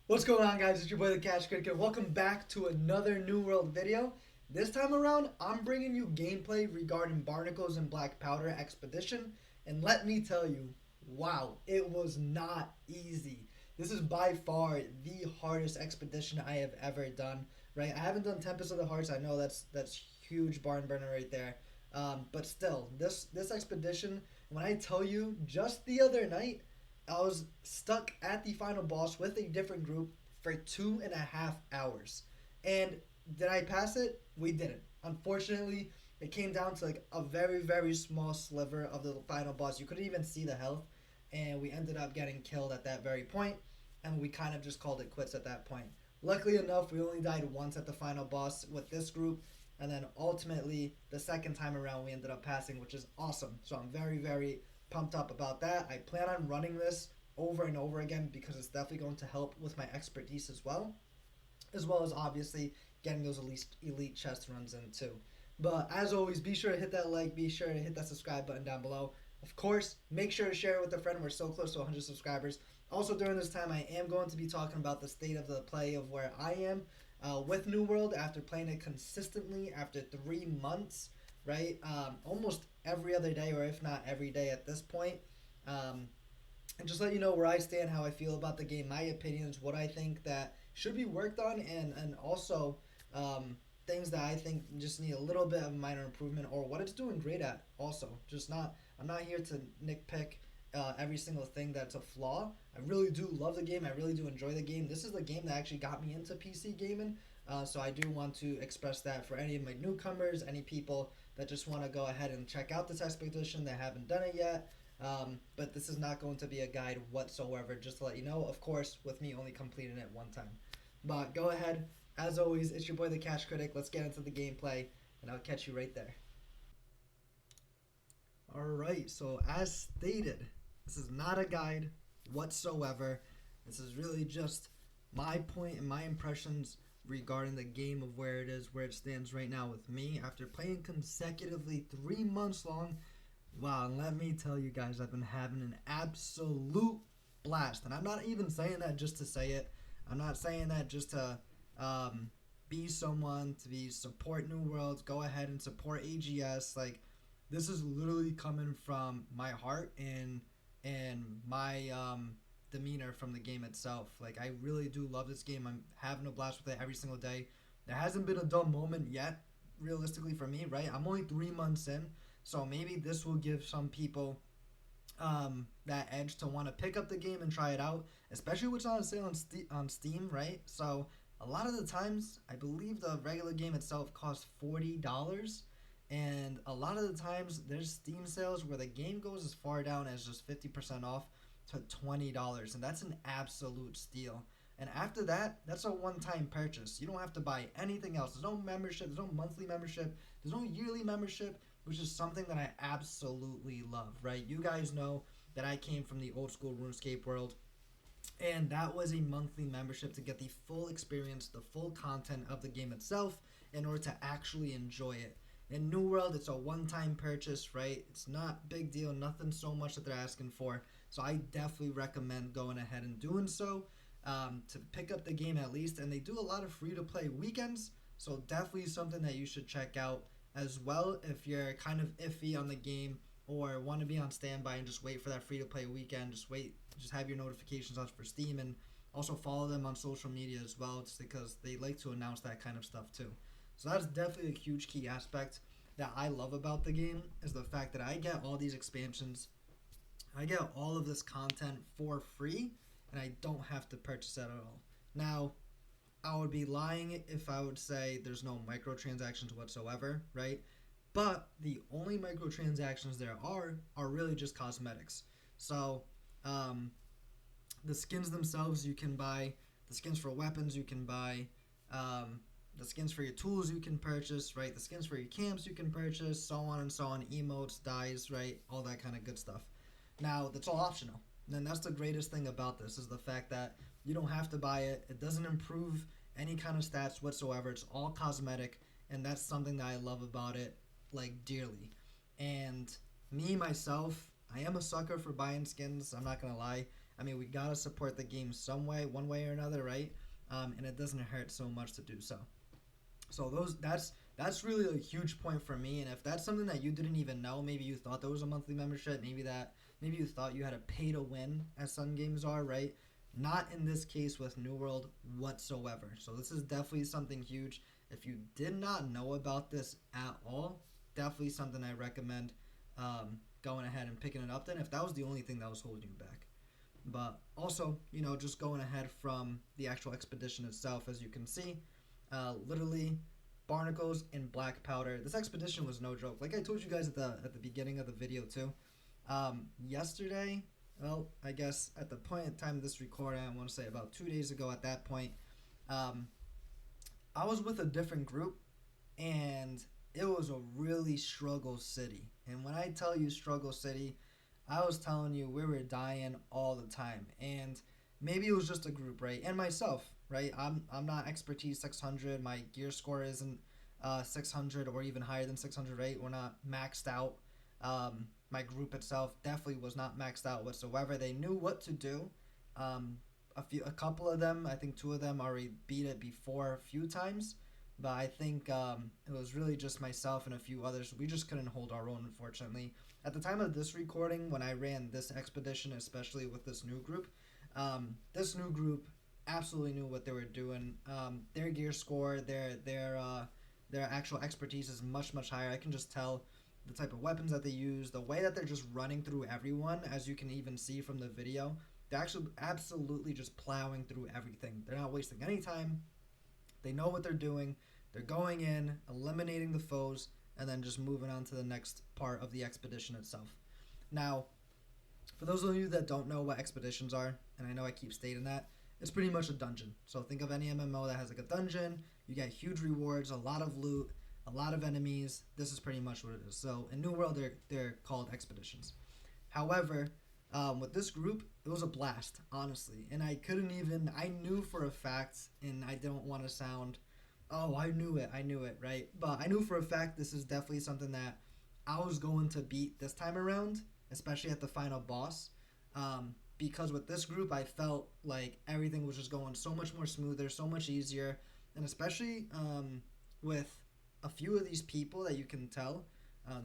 What's going on, guys? It's your boy the Cash Critic and welcome back to another New World video. This time around, I'm bringing you gameplay regarding Barnacles and Black Powder Expedition, and let me tell you, wow, it was not easy. This is by far the hardest expedition I have ever done, right? I haven't done Tempest of the Hearts. I know that's huge barn burner right there. But still, this expedition, when I tell you, just the other night, I was stuck at the final boss with a different group for 2.5 hours. And did I pass it? We didn't. Unfortunately, it came down to like a very, very small sliver of the final boss. You couldn't even see the health. And we ended up getting killed at that very point, and we kind of just called it quits at that point. Luckily enough, we only died once at the final boss with this group, and then ultimately the second time around we ended up passing, which is awesome. So I'm very, very pumped up about that. I plan on running this over and over again because it's definitely going to help with my expertise as well as obviously getting those elite chest runs in too. But as always, be sure to hit that like, be sure to hit that subscribe button down below. Of course, make sure to share it with a friend. We're so close to 100 subscribers. Also, during this time, I am going to be talking about the state of the play of where I am with New World after playing it consistently after 3 months, right? Almost every other day, or if not every day at this point. Um, and just let you know where I stand, how I feel about the game, my opinions, what I think that should be worked on, and also things that I think just need a little bit of minor improvement, or what it's doing great at. Also, just not I'm not here to nitpick every single thing that's a flaw. I really do love the game. I really do enjoy the game. This is the game that actually got me into PC gaming. So I do want to express that for any of my newcomers, any people that just want to go ahead and check out this expedition that haven't done it yet. But this is not going to be a guide whatsoever, just to let you know, of course, with me only completing it one time. But go ahead. As always, it's your boy the Cash Critic. Let's get into the gameplay, and I'll catch you right there. Alright, so as stated, this is not a guide whatsoever. This is really just my point and my impressions regarding the game of where it is, where it stands right now with me after playing consecutively 3 months long. Wow, and let me tell you guys, I've been having an absolute blast. And I'm not even saying that just to say it. I'm not saying that just to um, be someone, to be support New Worlds, go ahead and support AGS. Like, this is literally coming from my heart and my demeanor from the game itself. Like, I really do love this game. I'm having a blast with it every single day. There hasn't been a dull moment yet, realistically, for me, right? I'm only 3 months in, so maybe this will give some people that edge to want to pick up the game and try it out, especially what's on sale on Steam, right? So a lot of the times, I believe the regular game itself costs $40, and a lot of the times there's Steam sales where the game goes as far down as just 50% off to $20, and that's an absolute steal. And after that, that's a one-time purchase. You don't have to buy anything else. There's no membership. There's no monthly membership. There's no yearly membership, which is something that I absolutely love, right? You guys know that I came from the old school RuneScape world, and that was a monthly membership to get the full experience, the full content of the game itself in order to actually enjoy it. In New World, it's a one-time purchase, right? It's not big deal, nothing so much that they're asking for. So I definitely recommend going ahead and doing so to pick up the game at least. And they do a lot of free-to-play weekends, so definitely something that you should check out as well if you're kind of iffy on the game or want to be on standby and just wait for that free-to-play weekend. Just have your notifications on for Steam, and also follow them on social media as well, just because they like to announce that kind of stuff too. So that's definitely a huge key aspect that I love about the game, is the fact that I get all these expansions, I get all of this content for free, and I don't have to purchase it at all. Now, I would be lying if I would say there's no microtransactions whatsoever, right? But the only microtransactions there are really just cosmetics. So, um, the skins themselves you can buy, the skins for weapons you can buy, the skins for your tools you can purchase, right? The skins for your camps you can purchase, so on and so on, emotes, dyes, right? All that kind of good stuff. Now, that's all optional. And that's the greatest thing about this, is the fact that you don't have to buy it. It doesn't improve any kind of stats whatsoever. It's all cosmetic, and that's something that I love about it, like, dearly. And me myself, I am a sucker for buying skins. I'm not gonna lie. I mean, we gotta support the game some way, one way or another, right? And it doesn't hurt so much to do so. So that's really a huge point for me. And if that's something that you didn't even know, maybe you thought there was a monthly membership, maybe you thought you had to pay to win, as some games are, right? Not in this case with New World whatsoever. So this is definitely something huge. If you did not know about this at all, definitely something I recommend going ahead and picking it up. Then, if that was the only thing that was holding you back. But also, just going ahead from the actual expedition itself, as you can see, literally barnacles and black powder. This expedition was no joke. Like I told you guys at the beginning of the video too. Yesterday, well, I guess at the point in time of this recording, I want to say about 2 days ago. At that point, um, I was with a different group, and it was a really struggle city. And when I tell you struggle city, I was telling you we were dying all the time. And maybe it was just a group, right? And myself, right? I'm not expertise 600. My gear score isn't 600 or even higher than 600, right? We're not maxed out. My group itself definitely was not maxed out whatsoever. They knew what to do. A couple of them, I think two of them already beat it before a few times, but I think it was really just myself and a few others. We just couldn't hold our own, unfortunately. At the time of this recording, when I ran this expedition, especially with this new group absolutely knew what they were doing. Their gear score, their actual expertise is much higher. I can just tell the type of weapons that they use, the way that they're just running through everyone, as you can even see from the video. They're actually absolutely just plowing through everything. They're not wasting any time. They know what they're doing. They're going in, eliminating the foes, and then just moving on to the next part of the expedition itself. Now, for those of you that don't know what expeditions are, and I know I keep stating that, it's pretty much a dungeon. So think of any MMO that has like a dungeon. You get huge rewards, a lot of loot, a lot of enemies. This is pretty much what it is. So in New World, they're called expeditions. However, with this group, it was a blast, honestly. And I knew for a fact, and I don't want to sound, oh, I knew it, right? But I knew for a fact this is definitely something that I was going to beat this time around, especially at the final boss. Because with this group, I felt like everything was just going so much more smoother, so much easier. And especially with a few of these people that you can tell,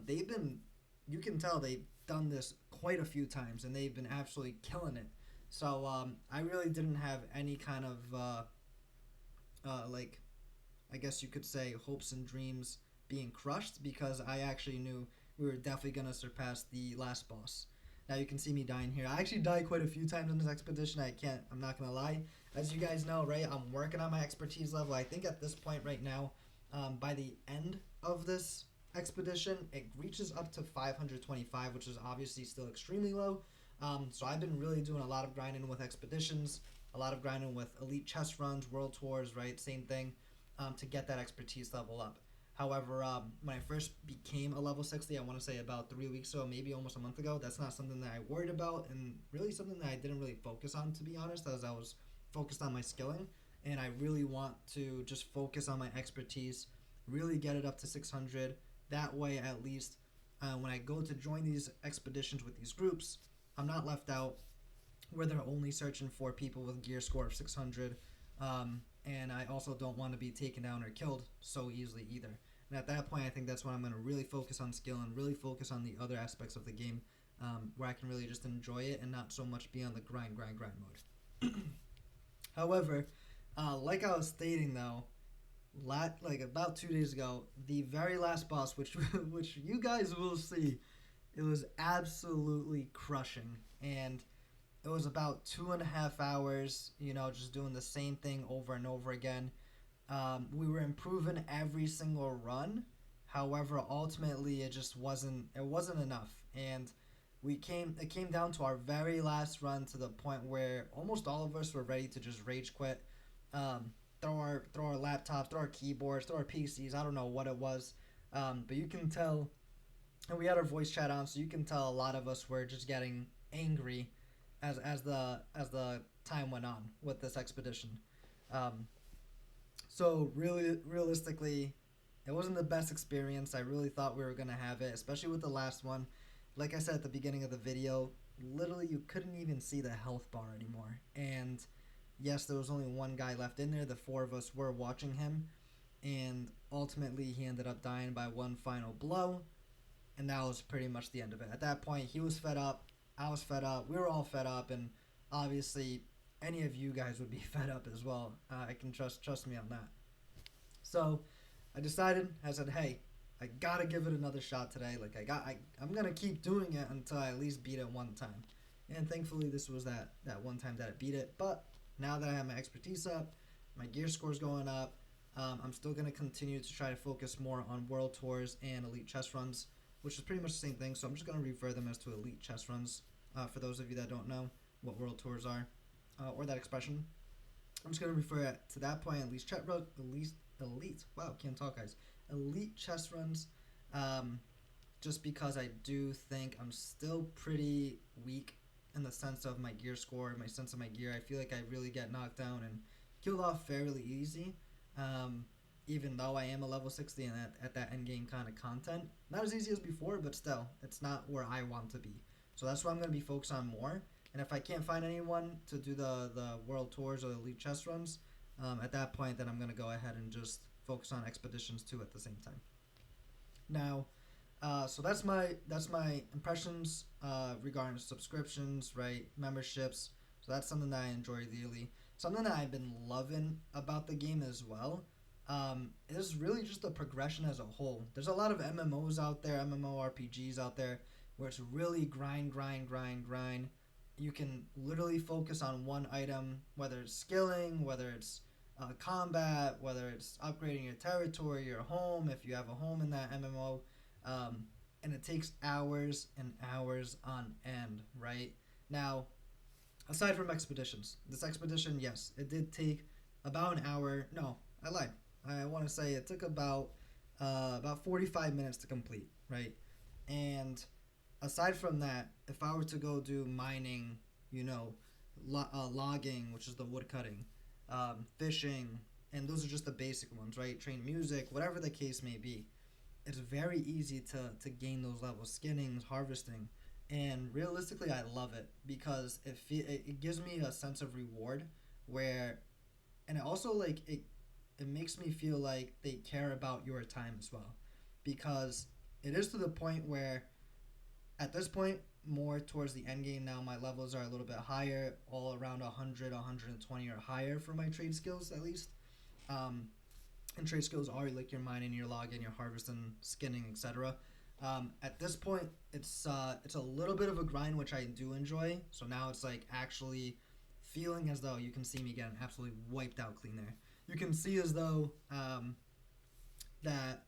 you can tell they've done this quite a few times and they've been absolutely killing it. So I really didn't have any kind of like, I guess you could say, hopes and dreams being crushed, because I actually knew we were definitely gonna surpass the last boss. Now you can see me dying here. I actually died quite a few times in this expedition. I'm not gonna lie. As you guys know, right, I'm working on my expertise level. I think at this point right now, by the end of this expedition, it reaches up to 525, which is obviously still extremely low. So I've been really doing a lot of grinding with expeditions, a lot of grinding with elite chest runs, world tours, right, same thing, to get that expertise level up. However, when I first became a level 60, I want to say about 3 weeks ago, maybe almost a month ago, that's not something that I worried about, and really something that I didn't really focus on, to be honest, as I was focused on my skilling. And I really want to just focus on my expertise, really get it up to 600. That way, at least, when I go to join these expeditions with these groups, I'm not left out where they're only searching for people with gear score of 600. And I also don't want to be taken down or killed so easily either. And at that point, I think that's when I'm going to really focus on skill and really focus on the other aspects of the game, where I can really just enjoy it and not so much be on the grind mode. However, like I was stating though, like about 2 days ago, the very last boss, which which you guys will see, it was absolutely crushing. And it was about 2.5 hours, just doing the same thing over and over again. We were improving every single run. However, ultimately, it wasn't enough. And it came down to our very last run, to the point where almost all of us were ready to just rage quit. Throw our laptops, throw our keyboards, throw our PCs. I don't know what it was. But you can tell, and we had our voice chat on, so you can tell a lot of us were just getting angry as the time went on with this expedition. So really, realistically, it wasn't the best experience. I really thought we were gonna have it, especially with the last one. Like I said at the beginning of the video, literally you couldn't even see the health bar anymore. And yes, there was only one guy left in there. The four of us were watching him, and ultimately he ended up dying by one final blow, and that was pretty much the end of it. At that point, he was fed up, I was fed up, we were all fed up, and obviously any of you guys would be fed up as well. I can trust me on that. So I decided, I said, hey, I gotta give it another shot today. Like I'm gonna keep doing it until I at least beat it one time. And thankfully, this was that one time that I beat it. But now that I have my expertise up, my gear score's going up. I'm still gonna continue to try to focus more on world tours and elite chess runs, which is pretty much the same thing. So I'm just gonna refer them as to elite chess runs. For those of you that don't know what world tours are, or that expression, I'm just gonna refer it to that point. Elite. Wow, can't talk, guys. Elite chess runs. Just because I do think I'm still pretty weak in the sense of my gear score, my sense of my gear. I feel like I really get knocked down and killed off fairly easy. Even though I am a level 60 and at that end game kind of content. Not as easy as before, but still, it's not where I want to be. So that's what I'm going to be focused on more. And if I can't find anyone to do the world tours or the elite chess runs, at that point, then I'm going to go ahead and just focus on expeditions too at the same time. Now, so that's my impressions regarding subscriptions, right? Memberships. So that's something that I enjoy dearly. Something that I've been loving about the game as well is really just the progression as a whole. There's a lot of MMOs out there, MMORPGs out there, where it's really grind, grind, grind, grind. You can literally focus on one item, whether it's skilling, whether it's combat, whether it's upgrading your territory, your home, if you have a home in that MMO. And it takes hours and hours on end, right? Now, aside from expeditions, this expedition, yes, it did take about an hour. No, I lied. I want to say it took about 45 minutes to complete, right? And aside from that, if I were to go do mining, logging, which is the wood cutting, fishing, and those are just the basic ones, right? Train music, whatever the case may be. It's very easy to gain those levels, skinnings, harvesting, and realistically, I love it because it gives me a sense of reward, where, and it also it makes me feel like they care about your time as well, because it is to the point where, at this point, more towards the end game now, my levels are a little bit higher, all around 100, 120 or higher for my trade skills at least. And trade skills are like your mining, your logging, your harvesting, skinning, etc. At this point, it's a little bit of a grind, which I do enjoy. So now it's like actually feeling as though, you can see me getting absolutely wiped out clean there. You can see as though that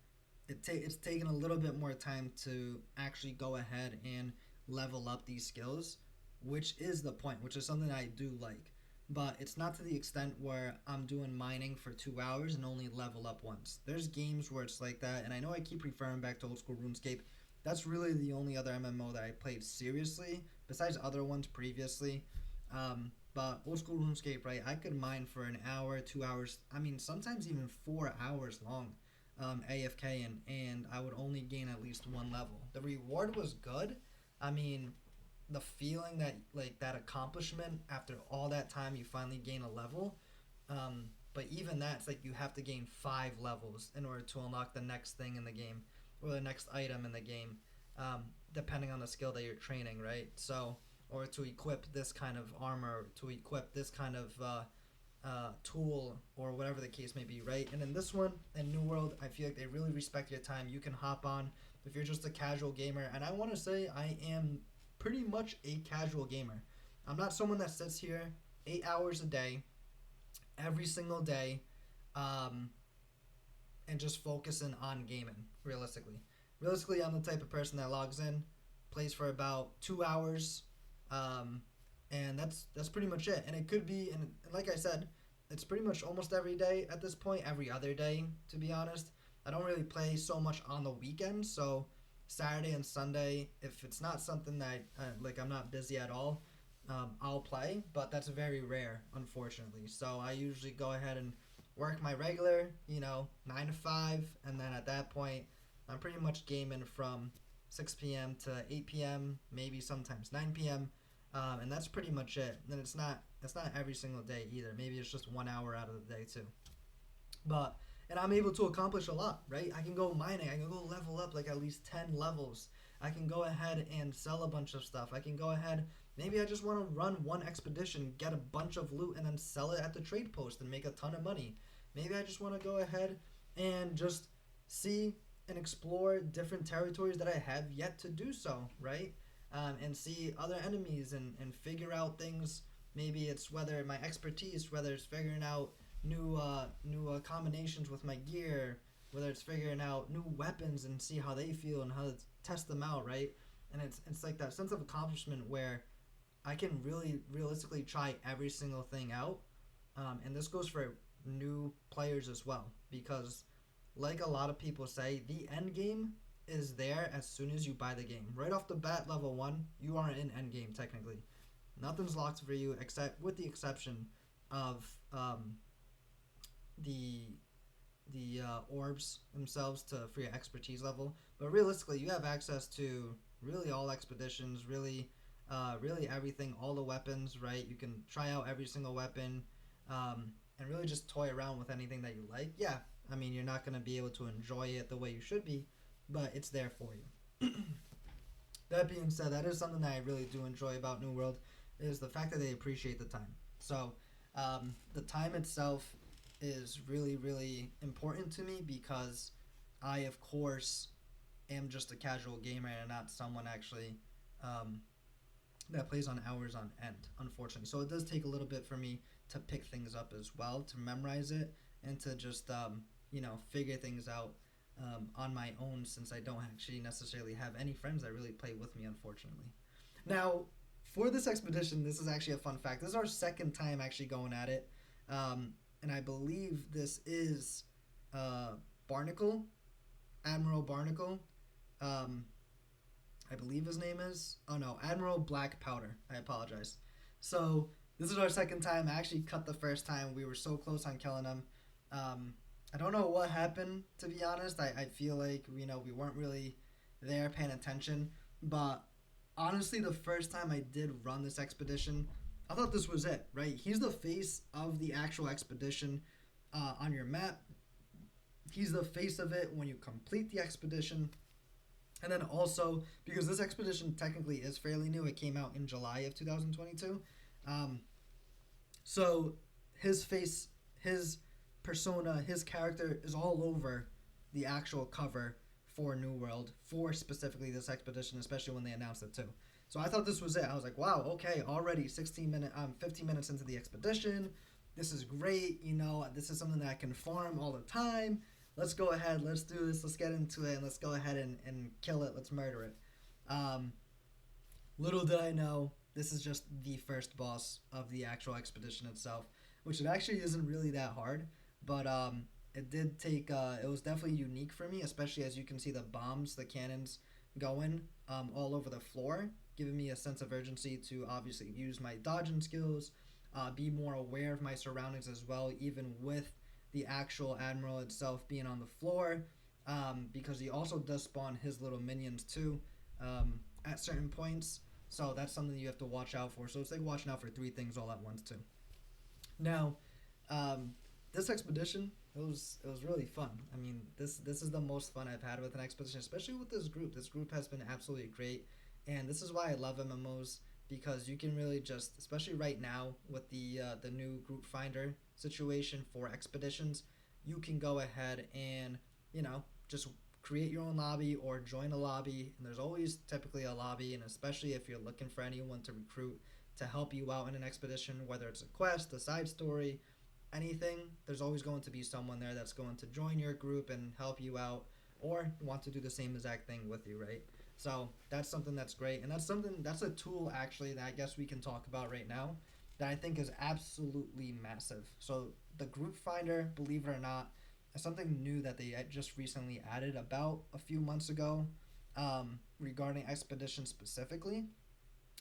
it's taken a little bit more time to actually go ahead and level up these skills, which is the point, which is something I do like. But it's not to the extent where I'm doing mining for 2 hours and only level up once. There's games where it's like that, and I know I keep referring back to old school RuneScape. That's really the only other MMO that I played seriously, besides other ones previously. But old school RuneScape, right? I could mine for an hour, 2 hours. I mean, sometimes even 4 hours long, AFK, and I would only gain at least one level. The reward was good. I mean, the feeling that, like, that accomplishment after all that time, you finally gain a level. But even that, it's like you have to gain 5 levels in order to unlock the next thing in the game, or the next item in the game, depending on the skill that you're training, right? So, or to equip this kind of armor, to equip this kind of tool, or whatever the case may be, right? And in this one, in New World, I feel like they really respect your time. You can hop on if you're just a casual gamer, and I want to say I am pretty much a casual gamer. I'm not someone that sits here 8 hours a day, every single day, and just focusing on gaming, realistically. Realistically, I'm the type of person that logs in, plays for about 2 hours, and that's pretty much it. And it could be, and like I said, it's pretty much almost every day at this point, every other day, to be honest. I don't really play so much on the weekends, so Saturday and Sunday, if it's not something that I'm not busy at all, I'll play, but that's very rare, unfortunately. So I usually go ahead and work my regular, 9 to 5, and then at that point, I'm pretty much gaming from 6 p.m. to 8 p.m., maybe sometimes 9 p.m., and that's pretty much it. And it's not every single day either. Maybe it's just 1 hour out of the day too. But and I'm able to accomplish a lot, right? I can go mining. I can go level up like at least 10 levels. I can go ahead and sell a bunch of stuff. I can go ahead. Maybe I just want to run one expedition, get a bunch of loot, and then sell it at the trade post and make a ton of money. Maybe I just want to go ahead and just see and explore different territories that I have yet to do so, right? And see other enemies and figure out things. Maybe it's whether my expertise, whether it's figuring out new combinations with my gear, whether it's figuring out new weapons and see how they feel and how to test them out, right? And it's like that sense of accomplishment where I can really realistically try every single thing out, and this goes for new players as well because, like a lot of people say, the end game is there as soon as you buy the game. Right off the bat, level one, you are in end game technically. Nothing's locked for you except with the exception of the orbs themselves for your expertise level. But realistically, you have access to really all expeditions, really everything, all the weapons, right? You can try out every single weapon, and really just toy around with anything that you like. Yeah, I mean, you're not going to be able to enjoy it the way you should be, but it's there for you. That being said, that is something that I really do enjoy about New World is the fact that they appreciate the time. So the time itself is really, really important to me because I, of course, am just a casual gamer and not someone actually um, that plays on hours on end, unfortunately. So it does take a little bit for me to pick things up as well, to memorize it, and to just, figure things out on my own since I don't actually necessarily have any friends that really play with me, unfortunately. Now, for this expedition, this is actually a fun fact. This is our second time actually going at it. And I believe this is Barnacle, Admiral Barnacle. Um, I believe his name is. Oh no, Admiral Black Powder. I apologize. So this is our second time. I actually cut the first time. We were so close on killing him. Um, I don't know what happened, to be honest. I feel like we weren't really there paying attention. But honestly, the first time I did run this expedition, I thought this was it, right? He's the face of the actual expedition on your map. He's the face of it when you complete the expedition. And then also, because this expedition technically is fairly new, it came out in July of 2022. Um, so his face, his persona, his character is all over the actual cover for New World, for specifically this expedition, especially when they announced it too. So I thought this was it. I was like, wow, okay, already 15 minutes into the expedition. This is great. This is something that I can farm all the time. Let's go ahead. Let's do this. Let's get into it, and let's go ahead and kill it. Let's murder it. Um, Little did I know, this is just the first boss of the actual expedition itself, which it actually isn't really that hard, but it did take. It was definitely unique for me, especially as you can see the bombs, the cannons going all over the floor, giving me a sense of urgency to obviously use my dodging skills, be more aware of my surroundings as well, even with the actual admiral itself being on the floor, because he also does spawn his little minions too at certain points. So that's something you have to watch out for. So it's like watching out for three things all at once too. Now, this expedition, it was really fun. I mean, this is the most fun I've had with an expedition, especially with this group. This group has been absolutely great, and this is why I love MMOs, because you can really just, especially right now with the new group finder situation for expeditions, you can go ahead and just create your own lobby or join a lobby, and there's always typically a lobby, and especially if you're looking for anyone to recruit to help you out in an expedition, whether it's a quest, a side story, anything, there's always going to be someone there that's going to join your group and help you out or want to do the same exact thing with you, right? So that's something that's great, and that's a tool actually that I guess we can talk about right now that I think is absolutely massive. So the group finder, believe it or not, is something new that they just recently added about a few months ago, regarding expeditions specifically,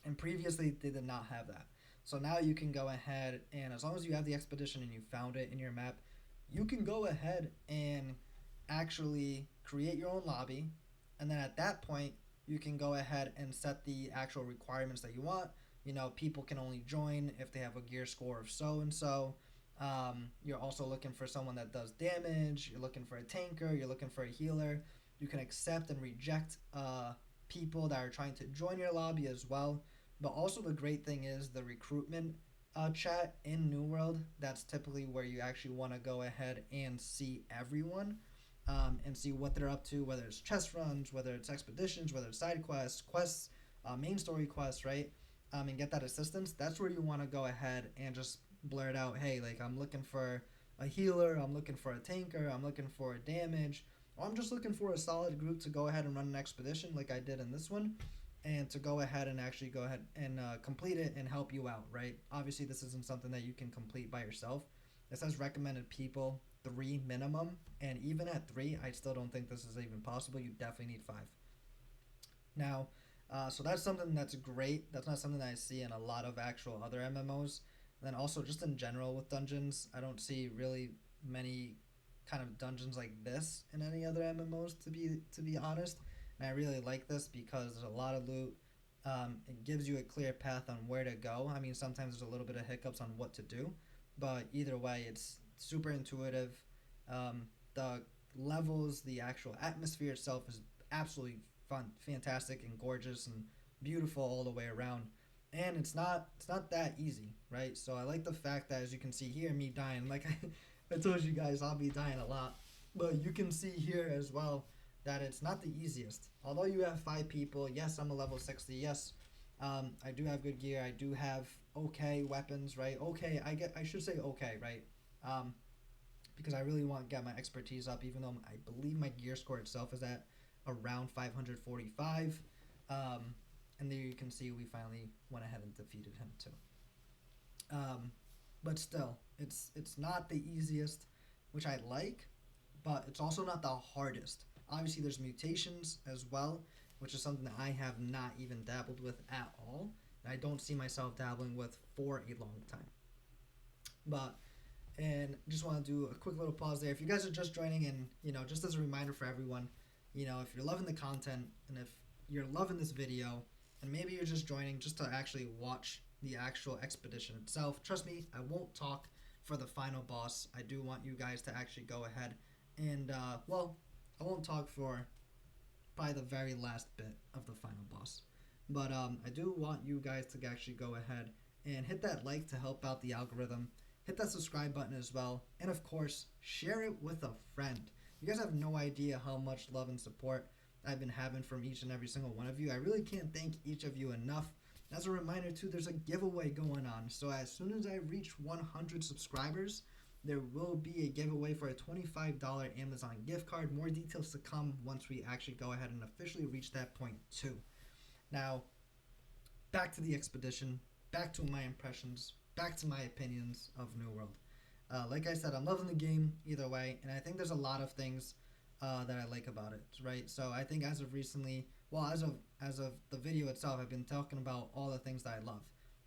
and previously they did not have that. So now you can go ahead, and as long as you have the expedition and you found it in your map, you can go ahead and actually create your own lobby, and then at that point you can go ahead and set the actual requirements that you want. People can only join if they have a gear score of so and so. You're also looking for someone that does damage. You're looking for a tanker. You're looking for a healer. You can accept and reject people that are trying to join your lobby as well. But also, the great thing is the recruitment chat in New World. That's typically where you actually want to go ahead and see everyone and see what they're up to, whether it's chest runs, whether it's expeditions, whether it's side quests, main story quests, right? And get that assistance. That's where you want to go ahead and just blurt out, hey, like I'm looking for a healer, I'm looking for a tanker, I'm looking for a damage, or I'm just looking for a solid group to go ahead and run an expedition like I did in this one, and to go ahead and actually go ahead and complete it and help you out, right? Obviously, this isn't something that you can complete by yourself. It says recommended people 3 minimum, and even at 3, I still don't think this is even possible. You definitely need 5. Now, so that's something that's great. That's not something that I see in a lot of actual other MMOs. And then also just in general with dungeons, I don't see really many kind of dungeons like this in any other MMOs to be honest. And I really like this because there's a lot of loot. It gives you a clear path on where to go. I mean, sometimes there's a little bit of hiccups on what to do, but either way, it's super intuitive. The levels, the actual atmosphere itself is absolutely fun, fantastic, and gorgeous and beautiful all the way around. And it's not that easy, right? So I like the fact that, as you can see here, me dying. Like I told you guys, I'll be dying a lot, but you can see here as well that it's not the easiest. Although you have 5 people, yes, I'm a level 60. Yes, I do have good gear. I do have okay weapons, right? Okay, I should say okay, right? Um, because I really want to get my expertise up, even though I believe my gear score itself is at around 545. Um, and there you can see we finally went ahead and defeated him too. Um, but still, it's not the easiest, which I like, but it's also not the hardest. Obviously, there's mutations as well, which is something that I have not even dabbled with at all. And I don't see myself dabbling with for a long time. But and just want to do a quick little pause there. If you guys are just joining in, just as a reminder for everyone, if you're loving the content and if you're loving this video, and maybe you're just joining just to actually watch the actual expedition itself, trust me, I won't talk for the final boss. I do want you guys to actually go ahead and, I won't talk for probably the very last bit of the final boss. But I do want you guys to actually go ahead and hit that like to help out the algorithm. Hit that subscribe button as well. And of course, share it with a friend. You guys have no idea how much love and support I've been having from each and every single one of you. I really can't thank each of you enough. As a reminder too, there's a giveaway going on. So as soon as I reach 100 subscribers, there will be a giveaway for a $25 Amazon gift card. More details to come once we actually go ahead and officially reach that point too. Now, back to the expedition, back to my impressions, back to my opinions of New World. Like I said, I'm loving the game either way, and I think there's a lot of things that I like about it, right? So I think as of recently, well, as of the video itself, I've been talking about all the things that I love,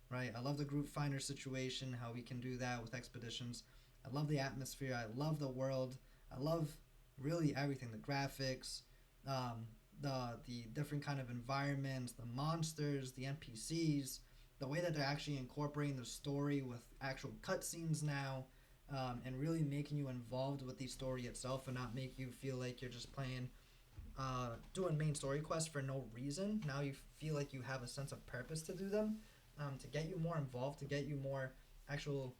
right? I love the group finder situation, how we can do that with expeditions. I love the atmosphere. I love the world. I love really everything, the graphics, the different kind of environments, the monsters, the NPCs, the way that they're actually incorporating the story with actual cutscenes now, and really making you involved with the story itself and not make you feel like you're just playing, doing main story quests for no reason. Now you feel like you have a sense of purpose to do them, to get you more involved, to get you more actual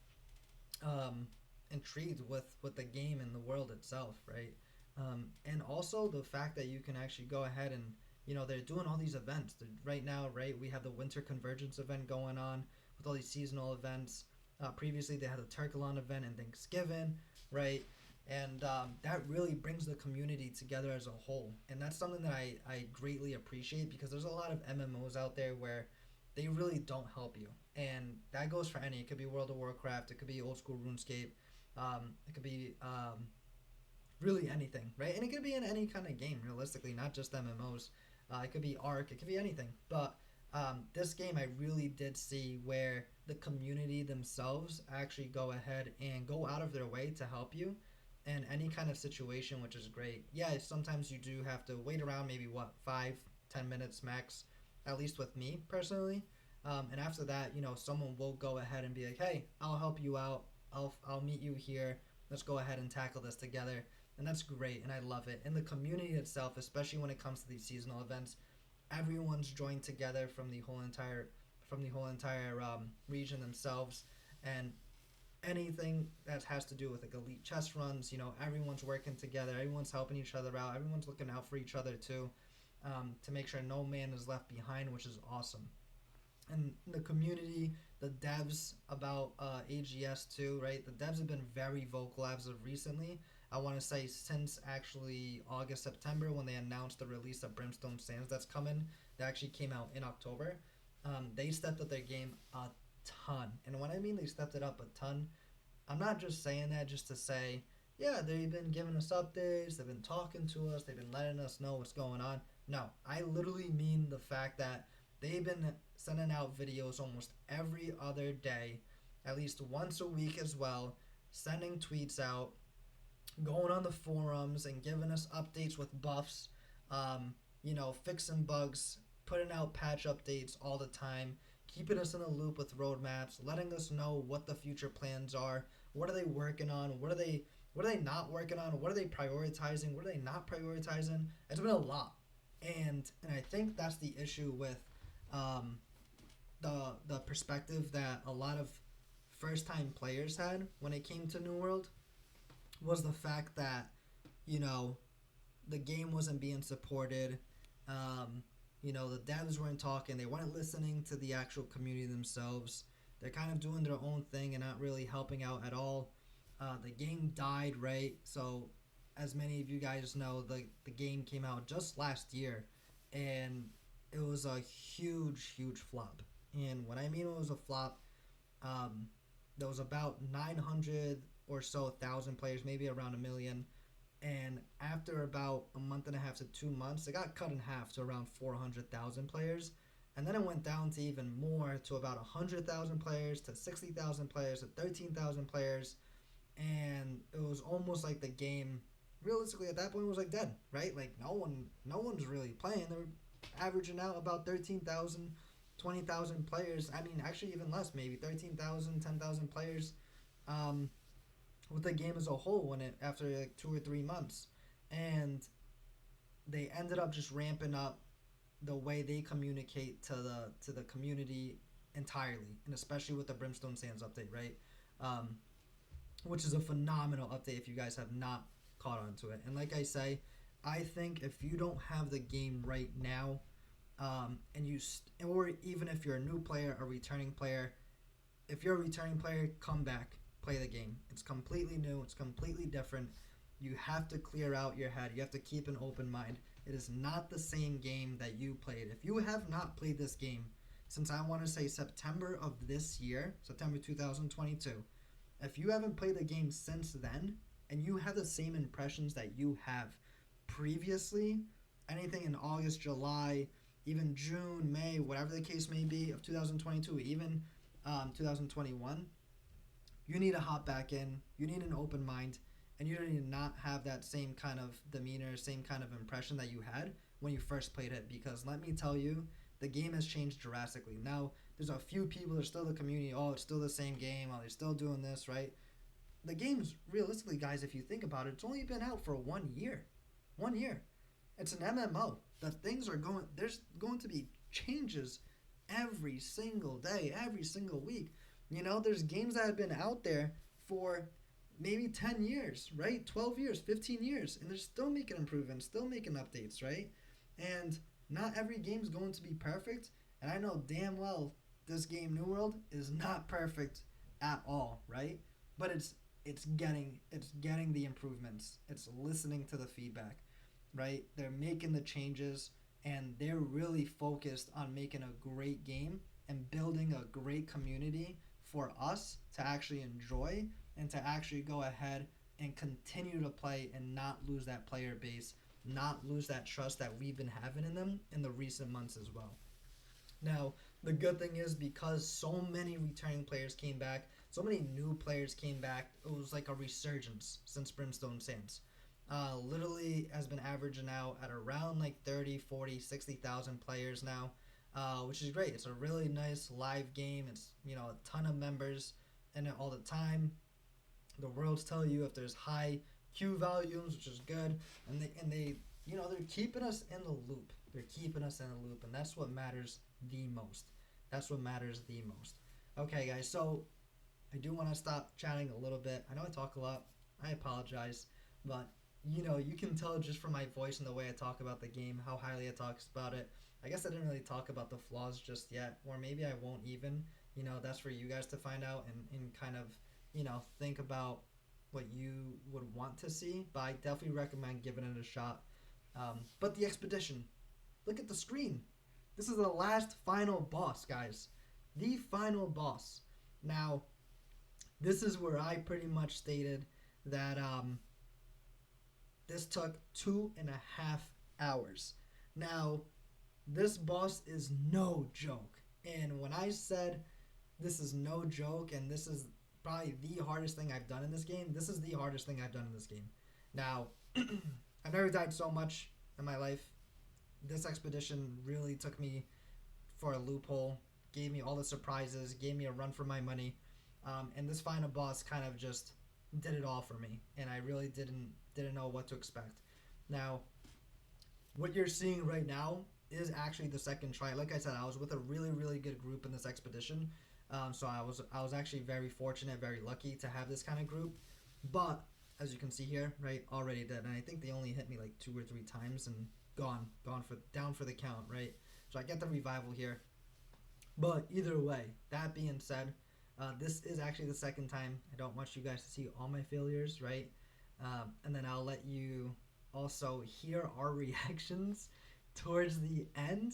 intrigued with the game and the world itself, right? And also the fact that you can actually go ahead and they're doing all these events right now, right? We have the Winter Convergence event going on with all these seasonal events. Previously, they had the Turkalon event and Thanksgiving, right? And that really brings the community together as a whole. And that's something that I greatly appreciate, because there's a lot of MMOs out there where they really don't help you. And that goes for any. It could be World of Warcraft. It could be old school RuneScape. It could be really anything, right? And it could be in any kind of game, realistically, not just MMOs. It could be Arc. It could be anything. But this game, I really did see where the community themselves actually go ahead and go out of their way to help you in any kind of situation, which is great. Yeah, sometimes you do have to wait around, maybe 5-10 minutes max, at least with me personally. And after that, someone will go ahead and be like, hey, I'll help you out. I'll meet you here. Let's go ahead and tackle this together. And that's great, and I love it. And the community itself, especially when it comes to these seasonal events, everyone's joined together from the whole entire region themselves, and anything that has to do with like elite chess runs, everyone's working together, everyone's helping each other out, everyone's looking out for each other too, to make sure no man is left behind, which is awesome. And the community, the devs about AGS too, right? The devs have been very vocal as of recently. I want to say since actually August, September, when they announced the release of Brimstone Sands that's coming, that actually came out in October. They stepped up their game a ton. And when I mean they stepped it up a ton, I'm not just saying that just to say, yeah, they've been giving us updates, they've been talking to us, they've been letting us know what's going on. No, I literally mean the fact that they've been sending out videos almost every other day, at least once a week as well, sending tweets out, going on the forums and giving us updates with buffs, fixing bugs, putting out patch updates all the time, keeping us in the loop with roadmaps, letting us know what the future plans are, what are they working on, what are they not working on, what are they prioritizing, what are they not prioritizing. It's been a lot, and I think that's the issue with um, the perspective that a lot of first time players had when it came to New World, was the fact that you know the game wasn't being supported. Um, the devs weren't talking. They weren't listening to the actual community themselves. They're kind of doing their own thing and not really helping out at all. The game died, right? So, as many of you guys know, the game came out just last year, and it was a huge, huge flop. And when I mean it was a flop, um, there was about 900 or so thousand players, maybe around a million, and after about a month and a half to 2 months, it got cut in half to around 400,000 players. And then it went down to even more, to about 100,000 players, to 60,000 players, to 13,000 players. And it was almost like the game, realistically, at that point, was like dead, right? Like, no one's really playing. They were averaging out about 13,000, 20,000 players. I mean, actually, even less, maybe 13,000, 10,000 players. Um, with the game as a whole when it after like 2 or 3 months, and they ended up just ramping up the way they communicate to the community entirely, and especially with the Brimstone Sands update, right? Um, which is a phenomenal update if you guys have not caught on to it. And like I say, I think if you don't have the game right now, or even if you're a new player, a returning player, if you're a returning player, come back, play the game. It's completely new. It's completely different. You have to clear out your head. You have to keep an open mind. It is not the same game that you played. If you have not played this game since, I want to say, September of this year, September 2022, if you haven't played the game since then and you have the same impressions that you have previously, anything in August, July, even June, May, whatever the case may be, of 2022, even 2021, you need to hop back in. You need an open mind, and you need to not have that same kind of demeanor, same kind of impression that you had when you first played it. Because let me tell you, the game has changed drastically. Now, there's a few people that are still the community. Oh, it's still the same game. Oh, they're still doing this, right? The game's, realistically, guys, if you think about it, it's only been out for 1 year. 1 year. It's an MMO. There's going to be changes every single day, every single week. There's games that have been out there for maybe 10 years, right? 12 years, 15 years, and they're still making improvements, still making updates, right? And not every game's going to be perfect, and I know damn well this game, New World, is not perfect at all, right? But it's getting the improvements. It's listening to the feedback, right? They're making the changes, and they're really focused on making a great game and building a great community for us to actually enjoy and to actually go ahead and continue to play and not lose that player base, not lose that trust that we've been having in them in the recent months as well. Now, the good thing is, because so many returning players came back, so many new players came back, it was like a resurgence since Brimstone Sands. Literally has been averaging out at around like 30, 40, 60,000 players now. which is great. It's a really nice live game. It's, you know, a ton of members in it all the time. The worlds tell you if there's high Q volumes, which is good, and they you know, they're keeping us in the loop. They're keeping us in the loop, and that's what matters the most. That's what matters the most. Okay, guys. So I do want to stop chatting a little bit. I know I talk a lot. I apologize, but you know, you can tell just from my voice and the way I talk about the game how highly I talk about it. I guess I didn't really talk about the flaws just yet, or maybe I won't even. You know, that's for you guys to find out and kind of, you know, think about what you would want to see. But I definitely recommend giving it a shot. But the expedition, look at the screen. This is the last final boss, guys. The final boss. Now, this is where I pretty much stated that this took 2.5 hours. Now, this boss is no joke. And when I said this is no joke and this is probably the hardest thing I've done in this game, this is the hardest thing I've done in this game. Now, I've never died so much in my life. This expedition really took me for a loophole, gave me all the surprises, gave me a run for my money. And this final boss kind of just did it all for me, and I really didn't know what to expect. Now, what you're seeing right now is actually the second try. Like I said, I was with a really good group in this expedition, so I was actually very fortunate, very lucky to have this kind of group. But as you can see here, right, already dead, and I think they only hit me like 2 or 3 times and gone for down for the count, right? So I get the revival here. But either way, that being said, this is actually the second time. I don't want you guys to see all my failures, right? And then I'll let you also hear our reactions towards the end.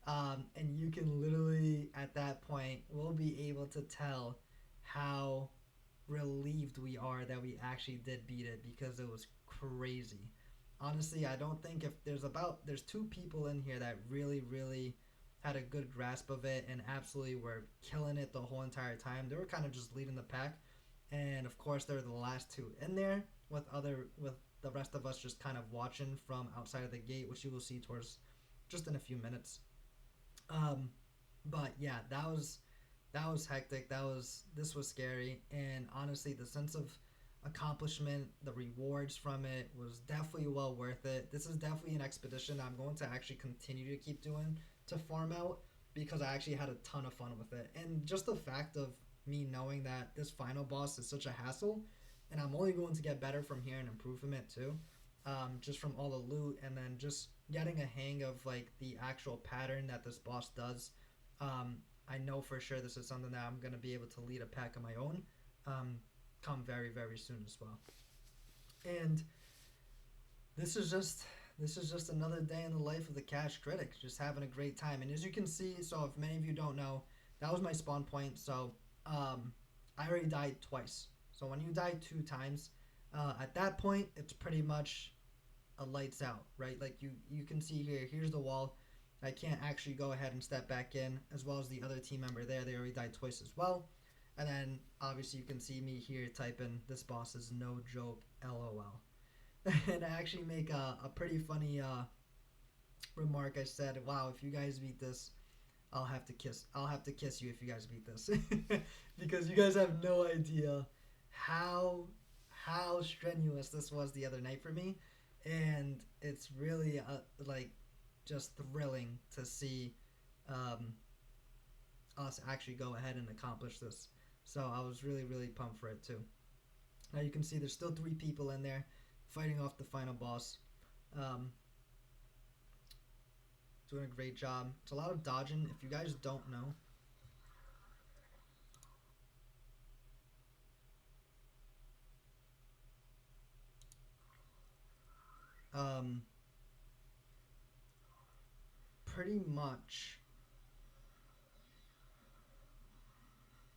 And you can literally, at that point, we'll be able to tell how relieved we are that we actually did beat it, because it was crazy. Honestly, I don't think if there's 2 people in here that really had a good grasp of it and absolutely were killing it the whole entire time. They were kind of just leading the pack, and of course they're the last 2 in there with the rest of us just kind of watching from outside of the gate, which you will see towards just in a few minutes. But yeah, that was hectic. This was scary, and honestly, the sense of accomplishment, the rewards from it was definitely well worth it. This is definitely an expedition I'm going to actually continue to keep doing to farm out, because I actually had a ton of fun with it. And just the fact of me knowing that this final boss is such a hassle, and I'm only going to get better from here and improve from it too, just from all the loot, and then just getting a hang of like the actual pattern that this boss does. I know for sure this is something that I'm going to be able to lead a pack of my own come very soon as well. And this is just another day in the life of the Cash Critic, just having a great time. And as you can see, so if many of you don't know, that was my spawn point. So I already died twice. So when you die 2 times, at that point, it's pretty much a lights out, right? Like you can see here, here's the wall. I can't actually go ahead and step back in, as well as the other team member there. They already died twice as well. And then obviously you can see me here typing, this boss is no joke, LOL. And I actually make a pretty funny remark. I said, wow, if you guys beat this, I'll have to kiss you if you guys beat this. Because you guys have no idea how strenuous this was the other night for me. And it's really like just thrilling to see us actually go ahead and accomplish this. So I was really pumped for it too. Now you can see there's still 3 people in there fighting off the final boss. Doing a great job. It's a lot of dodging. If you guys don't know, pretty much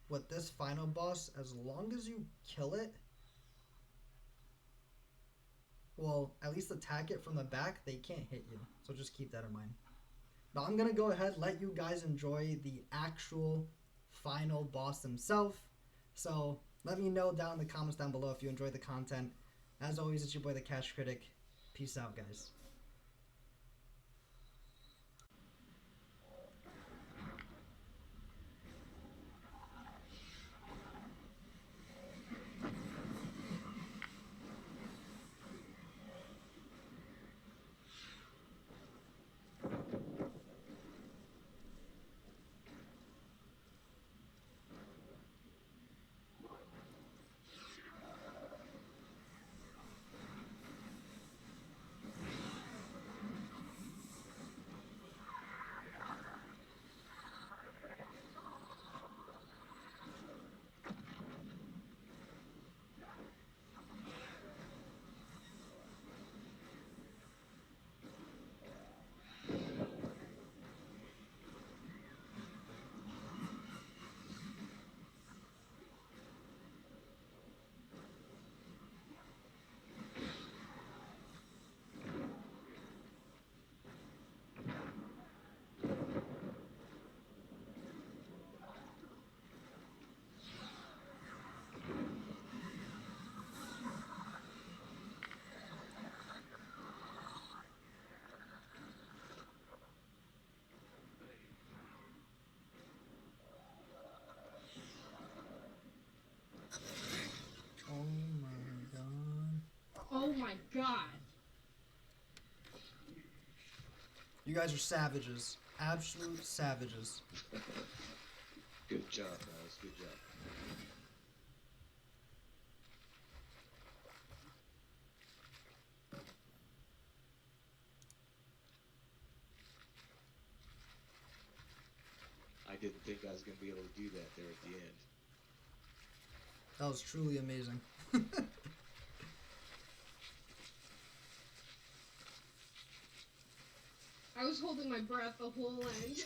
with this final boss, as long as you kill it, well, at least attack it from the back, they can't hit you. So just keep that in mind. Now I'm going to go ahead, let you guys enjoy the actual final boss himself. So let me know down in the comments down below if you enjoyed the content. As always, it's your boy, the Cash Critic. Peace out, guys. my god. You guys are savages. Absolute savages. Good job, guys. Good job. I didn't think I was going to be able to do that there at the end. That was truly amazing. I was holding my breath the whole end.